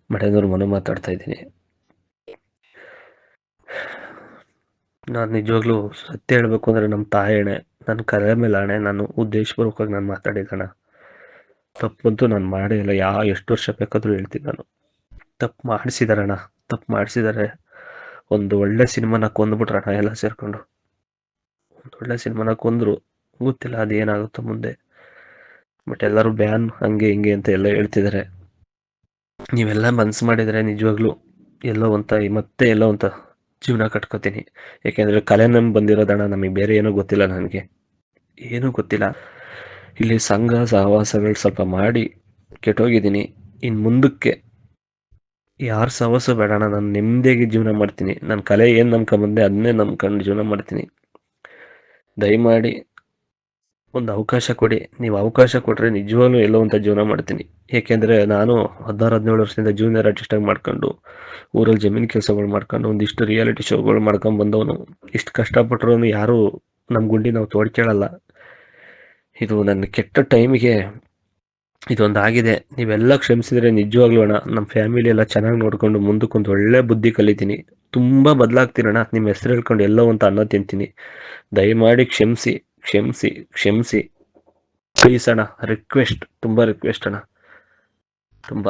ಮಠದವ್ರ ಮನೆ ಮಾತಾಡ್ತಾ ಇದ್ದೀನಿ. ನಾನು ನಿಜವಾಗ್ಲೂ ಸತ್ಯ ಹೇಳ್ಬೇಕು ಅಂದರೆ ನಮ್ಮ ತಾಯಣೆ, ನನ್ನ ಕಲೆ ಮೇಲೆ ಹಣೆ, ನಾನು ಉದ್ದೇಶಪೂರ್ವಕವಾಗಿ ನಾನು ಮಾತಾಡಿದ್ದಣ. ತಪ್ಪಂತೂ ನಾನು ಮಾಡೇ ಇಲ್ಲ. ಎಷ್ಟು ವರ್ಷ ಬೇಕಾದರೂ ಹೇಳ್ತೀನಿ ನಾನು. ತಪ್ಪು ಮಾಡಿಸಿದಾರಣ, ತಪ್ಪು ಮಾಡಿಸಿದ್ದಾರೆ. ಒಂದು ಒಳ್ಳೆ ಸಿನಿಮಾನ ಕೊಂದ್ಬಿಟ್ರಣ ಎಲ್ಲ ಸೇರ್ಕೊಂಡು. ಒಂದು ಒಳ್ಳೆ ಸಿನಿಮಾನ ಕೊಂದ್ರು. ಗೊತ್ತಿಲ್ಲ ಅದೇನಾಗುತ್ತೋ ಮುಂದೆ. ಬಟ್ ಎಲ್ಲರೂ ಬ್ಯಾನ್ ಹಂಗೆ ಹಿಂಗೆ ಅಂತ ಎಲ್ಲ ಹೇಳ್ತಿದ್ದಾರೆ. ನೀವೆಲ್ಲ ಮನ್ಸು ಮಾಡಿದರೆ ನಿಜವಾಗ್ಲೂ ಮತ್ತೆ ಎಲ್ಲೋ ಅಂತ ಜೀವನ ಕಟ್ಕೋತೀನಿ. ಯಾಕೆಂದರೆ ಕಲೆ ನಮ್ಗೆ ಬಂದಿರೋದಣ್ಣ, ನಮಗೆ ಬೇರೆ ಏನೂ ಗೊತ್ತಿಲ್ಲ. ನನಗೆ ಏನೂ ಗೊತ್ತಿಲ್ಲ. ಇಲ್ಲಿ ಸಂಘ ಸಹವಾಸಗಳು ಸ್ವಲ್ಪ ಮಾಡಿ ಕೆಟ್ಟೋಗಿದ್ದೀನಿ. ಇನ್ನು ಮುಂದಕ್ಕೆ ಯಾರ ಸಹವಾಸ ಬೇಡಣ್ಣ. ನಾನು ನೆಮ್ಮದಿಯಾಗಿ ಜೀವನ ಮಾಡ್ತೀನಿ. ನನ್ನ ಕಲೆ ಏನು ನಂಬ್ಕೊಂಬಂದೆ ಅದನ್ನೇ ನಂಬ್ಕೊಂಡು ಜೀವನ ಮಾಡ್ತೀನಿ. ದಯಮಾಡಿ ಒಂದು ಅವಕಾಶ ಕೊಡಿ. ನೀವು ಅವಕಾಶ ಕೊಟ್ಟರೆ ನಿಜವಾಗ್ಲೂ ಎಲ್ಲೋ ಅಂತ ಜೀವನ ಮಾಡ್ತೀನಿ. ಏಕೆಂದರೆ ನಾನು 16-17 ವರ್ಷದಿಂದ ಜೂನಿಯರ್ ಆರ್ಟಿಸ್ಟಾಗಿ ಮಾಡ್ಕೊಂಡು, ಊರಲ್ಲಿ ಜಮೀನು ಕೆಲಸಗಳು ಮಾಡ್ಕೊಂಡು, ಒಂದಿಷ್ಟು ರಿಯಾಲಿಟಿ ಶೋಗಳು ಮಾಡ್ಕೊಂಡು ಬಂದವನು. ಇಷ್ಟು ಕಷ್ಟಪಟ್ಟರು ಯಾರೂ ನಮ್ಮ ಗುಂಡಿ ನಾವು ತೋಡ್ಕೊಳ್ಳಲ್ಲ. ಇದು ನನ್ನ ಕೆಟ್ಟ ಟೈಮಿಗೆ ಇದೊಂದಾಗಿದೆ. ನೀವೆಲ್ಲ ಕ್ಷಮಿಸಿದರೆ ನಿಜವಾಗ್ಲೂ ಅಣ್ಣ, ನಮ್ಮ ಫ್ಯಾಮಿಲಿ ಎಲ್ಲ ಚೆನ್ನಾಗಿ ನೋಡಿಕೊಂಡು ಮುಂದಕ್ಕೊಂದು ಒಳ್ಳೆ ಬುದ್ಧಿ ಕಲಿತೀನಿ. ತುಂಬ ಬದಲಾಗ್ತೀನಣ್ಣ. ನಿಮ್ಮ ಹೆಸರು ಹೇಳ್ಕೊಂಡು ಎಲ್ಲೋ ಅಂತ ಅನ್ನ ತಿಂತೀನಿ. ದಯಮಾಡಿ ಕ್ಷಮಿಸಿ ಕ್ಷಮಿಸಿ ಕ್ಷಮಿಸಿ ಪ್ಲೀಸ್ ಅಣ್ಣ. ರಿಕ್ವೆಸ್ಟ್, ತುಂಬ ರಿಕ್ವೆಸ್ಟ್ ಅಣ್ಣ, ತುಂಬ.